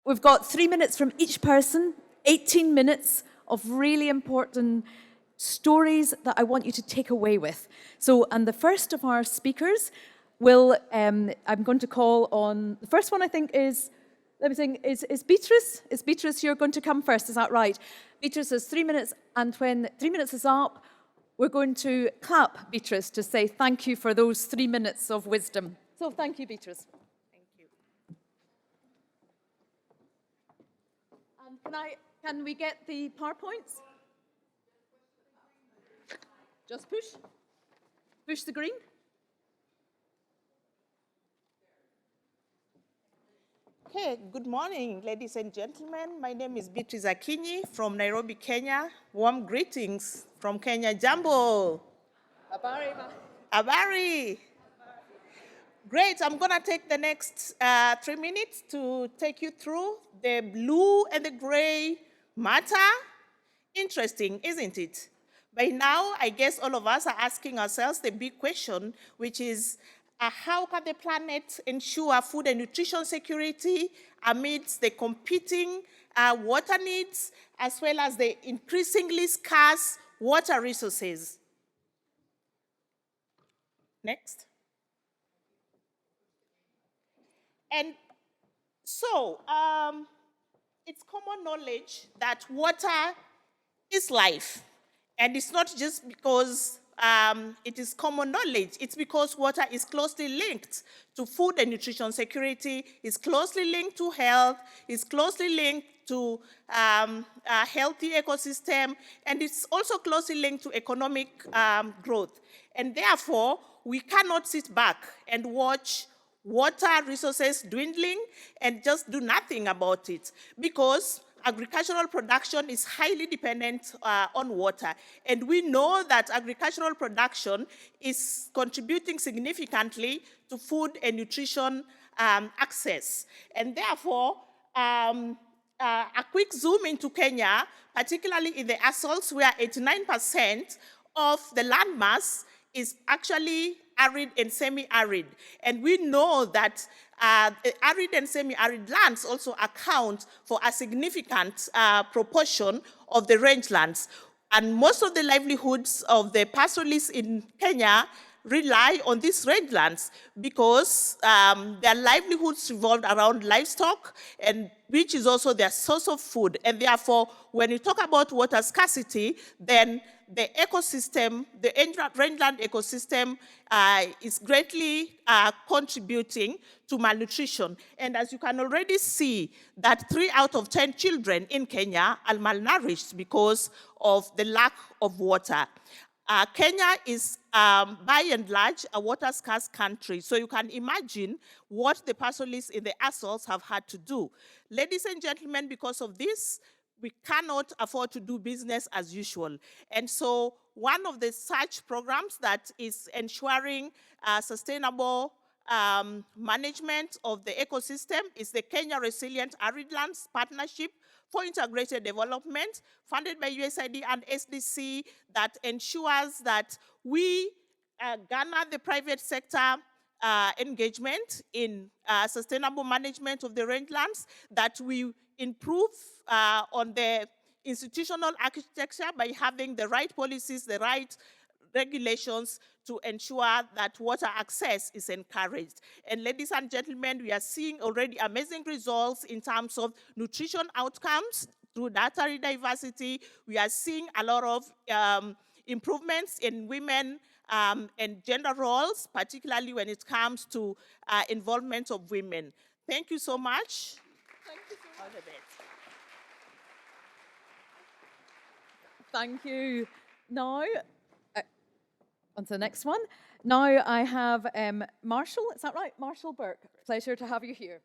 we've got 3 minutes from each person, 18 minutes of really important stories that I want you to take away with. So, and the first of our speakers will, I'm going to call on, the first one I think is, let me think, is Beatrice? Is Beatrice, you're going to come first, is that right? Beatrice has 3 minutes, and when 3 minutes is up, we're going to clap Beatrice to say thank you for those 3 minutes of wisdom. So thank you, Beatrice. Thank you. And can we get the PowerPoints? Just push. Push the green. Okay, good morning, ladies and gentlemen. My name is Beatrice Akinyi from Nairobi, Kenya. Warm greetings from Kenya. Jambo. Habari. Habari. Great, I'm gonna take the next 3 minutes to take you through the blue and the gray matter. Interesting, isn't it? By now, I guess all of us are asking ourselves the big question, which is, how can the planet ensure food and nutrition security amidst the competing water needs, as well as the increasingly scarce water resources? Next. And so, it's common knowledge that water is life. And it's not just because it is common knowledge, it's because water is closely linked to food and nutrition security, is closely linked to health, is closely linked to a healthy ecosystem, and it's also closely linked to economic growth. And therefore, we cannot sit back and watch water resources dwindling and just do nothing about it, because agricultural production is highly dependent on water. And we know that agricultural production is contributing significantly to food and nutrition access. And therefore, a quick zoom into Kenya, particularly in the Azores, where 89% of the landmass is actually arid and semi-arid. And we know that arid and semi-arid lands also account for a significant proportion of the rangelands. And most of the livelihoods of the pastoralists in Kenya rely on these rangelands because their livelihoods revolve around livestock, and which is also their source of food. And therefore, when you talk about water scarcity, then the ecosystem, the rangeland ecosystem is greatly contributing to malnutrition. And as you can already see, that 3 out of 10 children in Kenya are malnourished because of the lack of water. Kenya is, by and large, a water-scarce country. So you can imagine what the pastoralists in the Azores have had to do. Ladies and gentlemen, because of this, we cannot afford to do business as usual. And so one of the such programs that is ensuring sustainable management of the ecosystem is the Kenya Resilient Arid Lands Partnership for Integrated Development, funded by USAID and SDC, that ensures that we garner the private sector engagement in sustainable management of the rangelands, that we improve on the institutional architecture by having the right policies, the right regulations to ensure that water access is encouraged. And ladies and gentlemen, we are seeing already amazing results in terms of nutrition outcomes through dietary diversity. We are seeing a lot of improvements in women and gender roles, particularly when it comes to involvement of women. Thank you so much. Thank you so much. Thank you. Now, on to the next one. Now I have Marshall, is that right? Marshall Burke. Pleasure to have you here.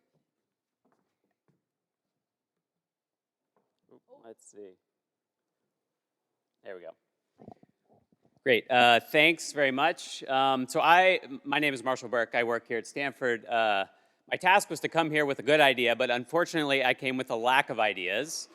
Let's see. There we go. Great. Thanks very much. My name is Marshall Burke. I work here at Stanford. My task was to come here with a good idea, but unfortunately I came with a lack of ideas,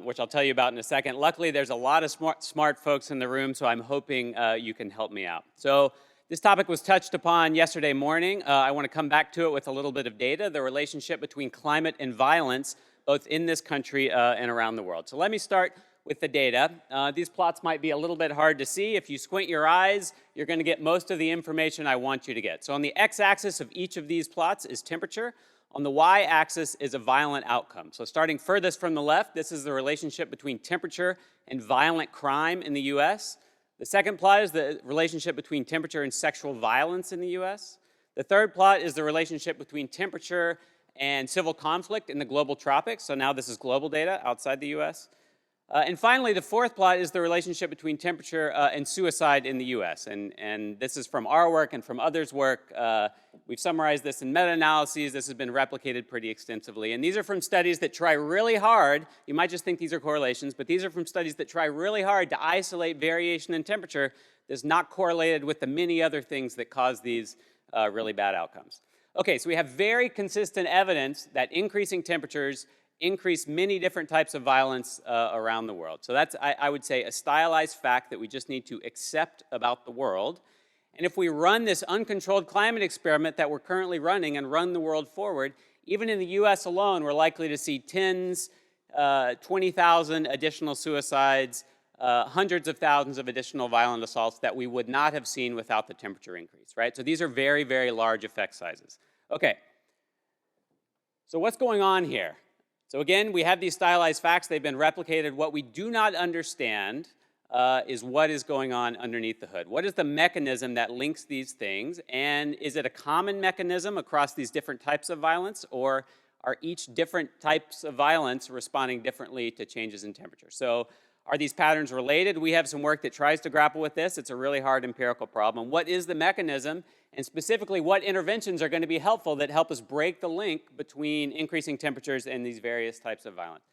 which I'll tell you about in a second. Luckily, there's a lot of smart folks in the room, so I'm hoping you can help me out. So this topic was touched upon yesterday morning. I want to come back to it with a little bit of data, the relationship between climate and violence, both in this country and around the world. So let me start with the data. These plots might be a little bit hard to see. If you squint your eyes, you're going to get most of the information I want you to get. So on the x-axis of each of these plots is temperature. On the y-axis is a violent outcome. So starting furthest from the left, this is the relationship between temperature and violent crime in the US. The second plot is the relationship between temperature and sexual violence in the US. The third plot is the relationship between temperature and civil conflict in the global tropics. So now this is global data outside the US. And finally, the fourth plot is the relationship between temperature and suicide in the US. And this is from our work and from others' work. We've summarized this in meta-analyses. This has been replicated pretty extensively. And these are from studies that try really hard. You might just think these are correlations, but these are from studies that try really hard to isolate variation in temperature that's not correlated with the many other things that cause these really bad outcomes. Okay, so we have very consistent evidence that increasing temperatures increase many different types of violence around the world. So that's, I would say, a stylized fact that we just need to accept about the world. And if we run this uncontrolled climate experiment that we're currently running and run the world forward, even in the US alone, we're likely to see tens, 20,000 additional suicides, hundreds of thousands of additional violent assaults that we would not have seen without the temperature increase, right? So these are very, very large effect sizes. Okay, so what's going on here? So again, we have these stylized facts. They've been replicated. What we do not understand is what is going on underneath the hood. What is the mechanism that links these things? And is it a common mechanism across these different types of violence, or are each different types of violence responding differently to changes in temperature? So are these patterns related? We have some work that tries to grapple with this. It's a really hard empirical problem. What is the mechanism? And specifically, what interventions are going to be helpful that help us break the link between increasing temperatures and these various types of violence?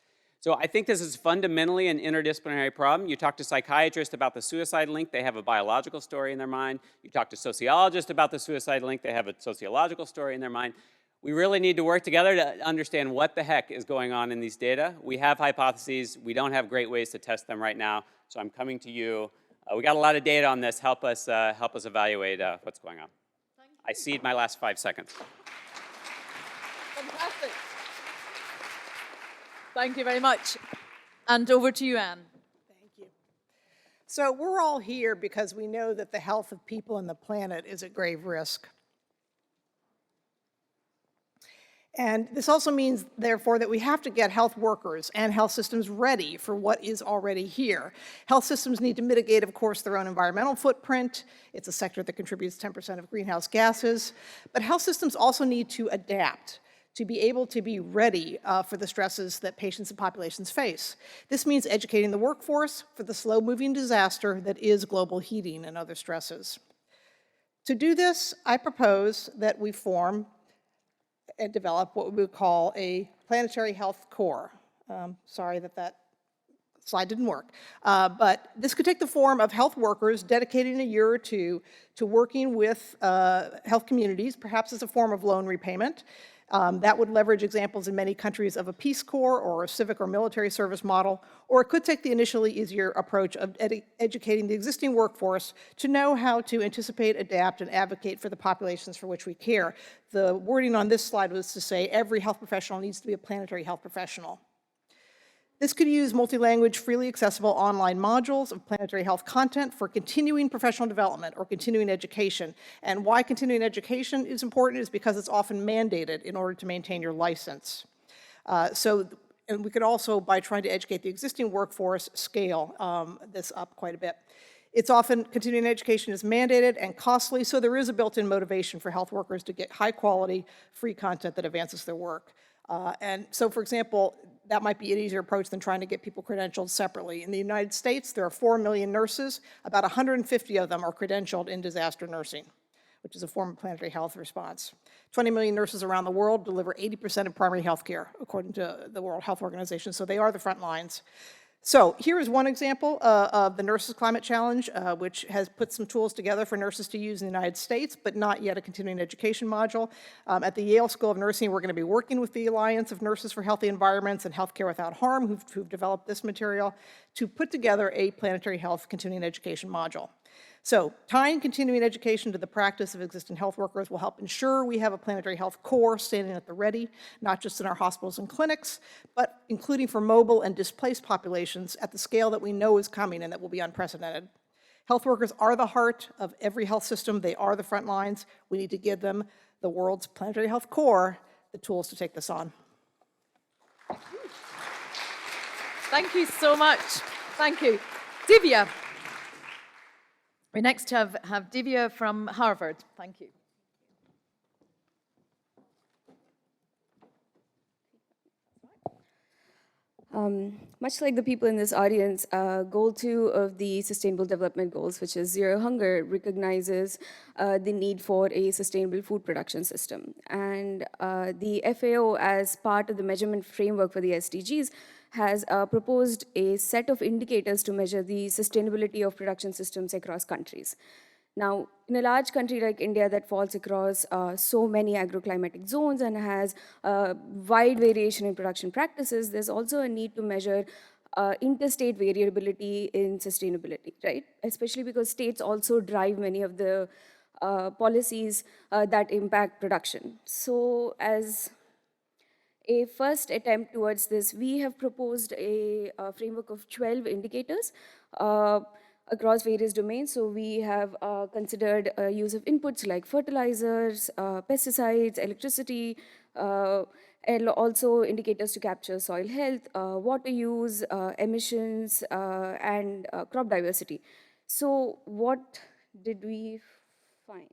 So I think this is fundamentally an interdisciplinary problem. You talk to psychiatrists about the suicide link, they have a biological story in their mind. You talk to sociologists about the suicide link, they have a sociological story in their mind. We really need to work together to understand what the heck is going on in these data. We have hypotheses. We don't have great ways to test them right now. So I'm coming to you. We got a lot of data on this. Help us evaluate what's going on. I cede my last 5 seconds. Fantastic. Thank you very much. And over to you, Anne. Thank you. So we're all here because we know that the health of people and the planet is at grave risk. And this also means, therefore, that we have to get health workers and health systems ready for what is already here. Health systems need to mitigate, of course, their own environmental footprint. It's a sector that contributes 10% of greenhouse gases. But health systems also need to adapt to be able to be ready for the stresses that patients and populations face. This means educating the workforce for the slow-moving disaster that is global heating and other stresses. To do this, I propose that we form and develop what we would call a planetary health corps. Sorry that slide didn't work. But this could take the form of health workers dedicating a year or two to working with health communities, perhaps as a form of loan repayment. That would leverage examples in many countries of a Peace Corps or a civic or military service model, or it could take the initially easier approach of educating the existing workforce to know how to anticipate, adapt, and advocate for the populations for which we care. The wording on this slide was to say every health professional needs to be a planetary health professional. This could use multi-language, freely accessible online modules of planetary health content for continuing professional development or continuing education. And why continuing education is important is because it's often mandated in order to maintain your license. And we could also, by trying to educate the existing workforce, scale this up quite a bit. It's often, continuing education is mandated and costly, so there is a built-in motivation for health workers to get high-quality, free content that advances their work. And so, for example, that might be an easier approach than trying to get people credentialed separately. In the United States, there are 4 million nurses. About 150 of them are credentialed in disaster nursing, which is a form of planetary health response. 20 million nurses around the world deliver 80% of primary health care, according to the World Health Organization, so they are the front lines. So here is one example of the Nurses Climate Challenge, which has put some tools together for nurses to use in the United States, but not yet a continuing education module. At the Yale School of Nursing, we're going to be working with the Alliance of Nurses for Healthy Environments and Healthcare Without Harm, who've developed this material, to put together a planetary health continuing education module. So tying continuing education to the practice of existing health workers will help ensure we have a planetary health core standing at the ready, not just in our hospitals and clinics, but including for mobile and displaced populations at the scale that we know is coming and that will be unprecedented. Health workers are the heart of every health system. They are the front lines. We need to give them, the world's planetary health core, the tools to take this on. Thank you so much. Thank you. Divya. We next have Divya from Harvard. Thank you. Much like the people in this audience, Goal 2 of the Sustainable Development Goals, which is zero hunger, recognizes the need for a sustainable food production system. And the FAO, as part of the measurement framework for the SDGs, has proposed a set of indicators to measure the sustainability of production systems across countries. Now, in a large country like India that falls across so many agroclimatic zones and has wide variation in production practices, there's also a need to measure interstate variability in sustainability, right? Especially because states also drive many of the policies that impact production. So as a first attempt towards this, we have proposed a framework of 12 indicators across various domains. So we have considered use of inputs like fertilizers, pesticides, electricity, and also indicators to capture soil health, water use, emissions, and crop diversity. So what did we find?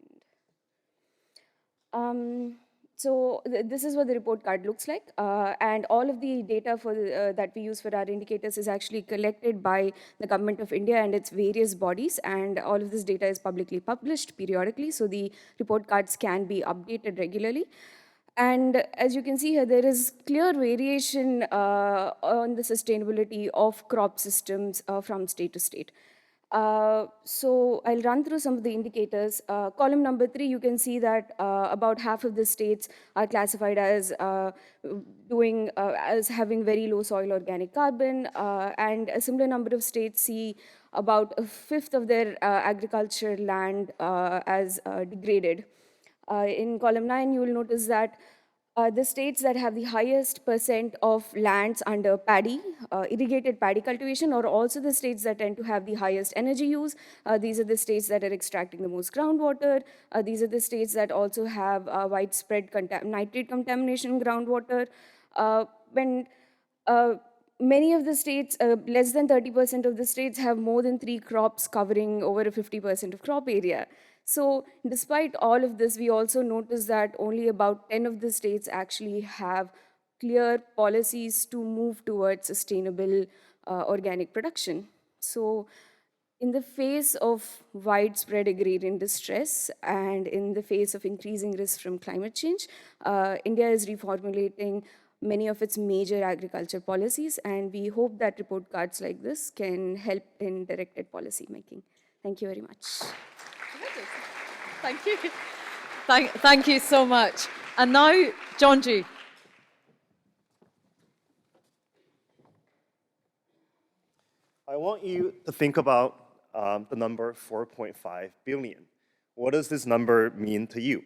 This is what the report card looks like, and all of the data for that we use for our indicators is actually collected by the Government of India and its various bodies, and all of this data is publicly published periodically, so the report cards can be updated regularly. And as you can see here, there is clear variation on the sustainability of crop systems from state to state. So I'll run through some of the indicators. Column number 3, you can see that about half of the states are classified as as having very low soil organic carbon, and a similar number of states see about a fifth of their agriculture land as degraded. In column 9, you will notice that the states that have the highest percent of lands under paddy, irrigated paddy cultivation, are also the states that tend to have the highest energy use. These are the states that are extracting the most groundwater. These are the states that also have widespread nitrate contamination in groundwater. When many of the states, less than 30% of the states have more than 3 crops covering over a 50% of crop area. So despite all of this, we also notice that only about 10 of the states actually have clear policies to move towards sustainable organic production. So in the face of widespread agrarian distress and in the face of increasing risk from climate change, India is reformulating many of its major agriculture policies, and we hope that report cards like this can help in directed policy making. Thank you very much. Thank you. Thank you so much. And now, Jonju. I want you to think about the number 4.5 billion. What does this number mean to you?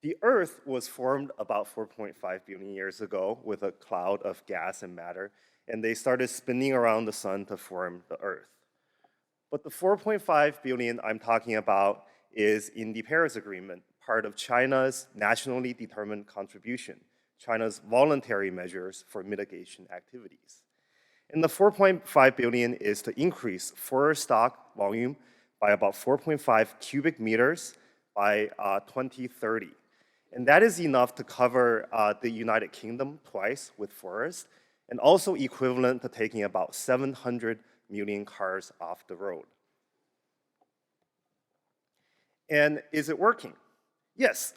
The Earth was formed about 4.5 billion years ago with a cloud of gas and matter, and they started spinning around the sun to form the Earth. But the 4.5 billion I'm talking about is in the Paris Agreement, part of China's nationally determined contribution, China's voluntary measures for mitigation activities. And the 4.5 billion is to increase forest stock volume by about 4.5 cubic meters by 2030. And that is enough to cover the United Kingdom twice with forests, and also equivalent to taking about 700 million cars off the road. And is it working? Yes,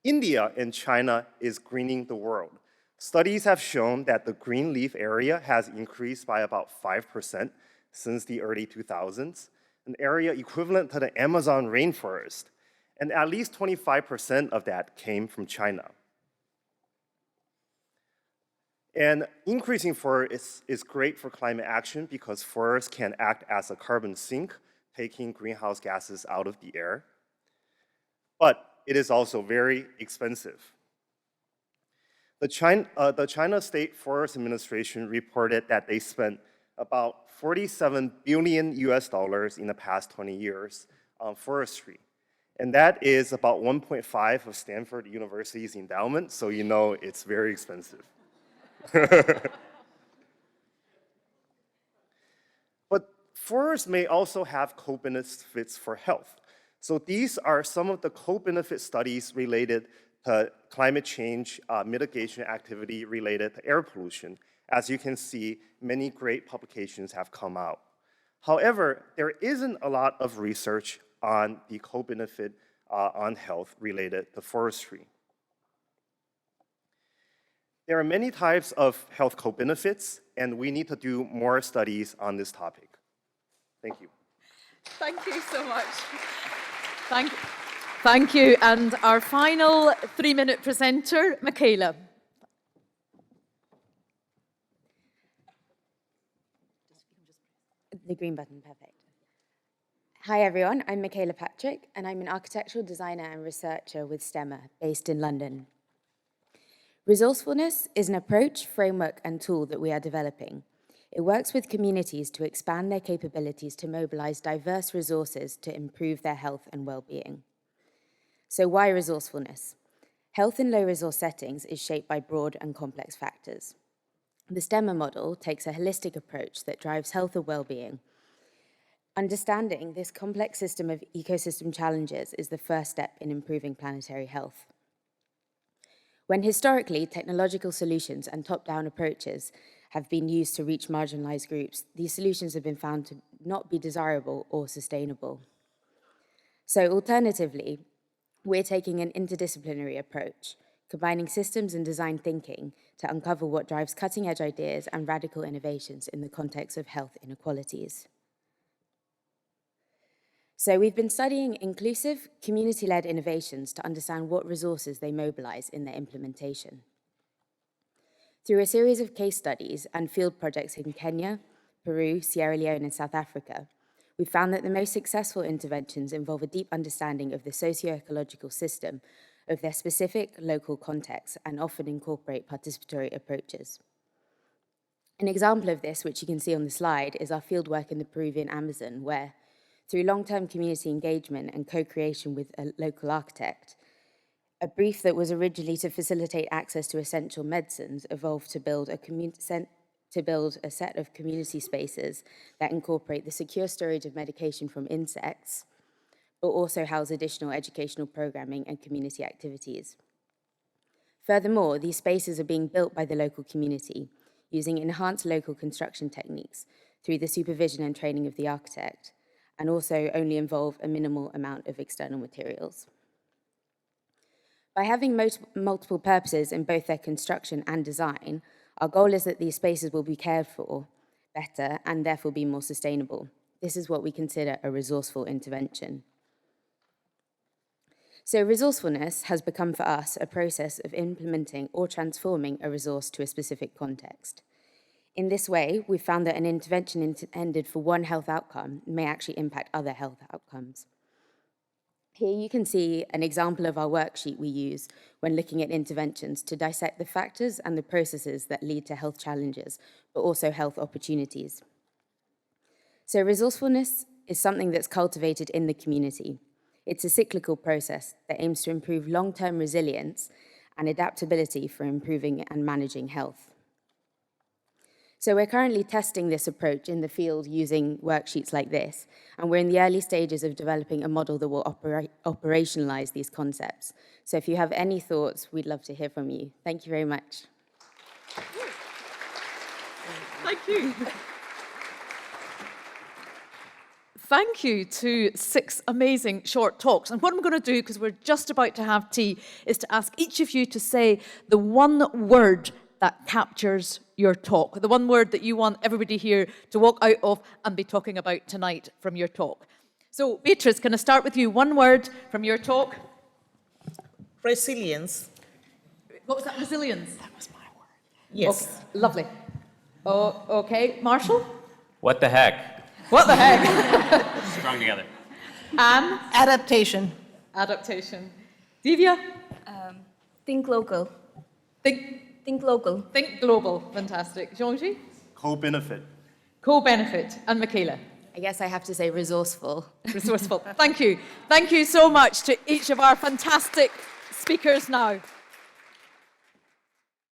India and China is greening the world. Studies have shown that the green leaf area has increased by about 5% since the early 2000s, an area equivalent to the Amazon rainforest. And at least 25% of that came from China. And increasing forests is great for climate action because forests can act as a carbon sink taking greenhouse gases out of the air. But it is also very expensive. The China State Forest Administration reported that they spent about 47 billion US dollars in the past 20 years on forestry. And that is about 1.5 of Stanford University's endowment, so you know it's very expensive. But forests may also have co-benefits for health. So these are some of the co-benefit studies related to climate change mitigation activity related to air pollution. As you can see, many great publications have come out. However, there isn't a lot of research on the co-benefit on health related to forestry. There are many types of health co-benefits, and we need to do more studies on this topic. Thank you. Thank you so much. Thank you. And our final 3-minute presenter, Michaela. The green button, perfect. Hi everyone, I'm Michaela Patrick, and I'm an architectural designer and researcher with STEMMA, based in London. Resourcefulness is an approach, framework, and tool that we are developing. It works with communities to expand their capabilities to mobilize diverse resources to improve their health and well-being. So why resourcefulness? Health in low-resource settings is shaped by broad and complex factors. The STEMMA model takes a holistic approach that drives health and well-being. Understanding this complex system of ecosystem challenges is the first step in improving planetary health. When historically technological solutions and top-down approaches have been used to reach marginalized groups, these solutions have been found to not be desirable or sustainable. So alternatively, we're taking an interdisciplinary approach, combining systems and design thinking to uncover what drives cutting-edge ideas and radical innovations in the context of health inequalities. So we've been studying inclusive, community-led innovations to understand what resources they mobilize in their implementation. Through a series of case studies and field projects in Kenya, Peru, Sierra Leone, and South Africa, we found that the most successful interventions involve a deep understanding of the socio-ecological system of their specific local context and often incorporate participatory approaches. An example of this, which you can see on the slide, is our fieldwork in the Peruvian Amazon, where, through long-term community engagement and co-creation with a local architect, a brief that was originally to facilitate access to essential medicines evolved to build a set of community spaces that incorporate the secure storage of medication from insects, but also house additional educational programming and community activities. Furthermore, these spaces are being built by the local community using enhanced local construction techniques through the supervision and training of the architect, and also only involve a minimal amount of external materials. By having multiple purposes in both their construction and design, our goal is that these spaces will be cared for better and therefore be more sustainable. This is what we consider a resourceful intervention. So resourcefulness has become for us a process of implementing or transforming a resource to a specific context. In this way, we've found that an intervention intended for one health outcome may actually impact other health outcomes. Here you can see an example of our worksheet we use when looking at interventions to dissect the factors and the processes that lead to health challenges, but also health opportunities. So resourcefulness is something that's cultivated in the community. It's a cyclical process that aims to improve long-term resilience and adaptability for improving and managing health. So we're currently testing this approach in the field using worksheets like this, and we're in the early stages of developing a model that will operationalize these concepts. So if you have any thoughts, we'd love to hear from you. Thank you very much. Thank you. Thank you to 6 amazing short talks. And what I'm going to do, because we're just about to have tea, is to ask each of you to say the one word that captures your talk, the one word that you want everybody here to walk out of and be talking about tonight from your talk. So, Beatrice, can I start with you? One word from your talk. Resilience. What was that? Resilience? That was my word. Yes. Okay, lovely. Oh, okay. Marshall? What the heck? What the heck? Strung together. Anne? Adaptation. Adaptation. Divya? Think local. Think local. Think global. Fantastic. Jean-Ji? Co-benefit. Co-benefit. And Michaela? I guess I have to say resourceful. Resourceful. Thank you. Thank you so much to each of our fantastic speakers now.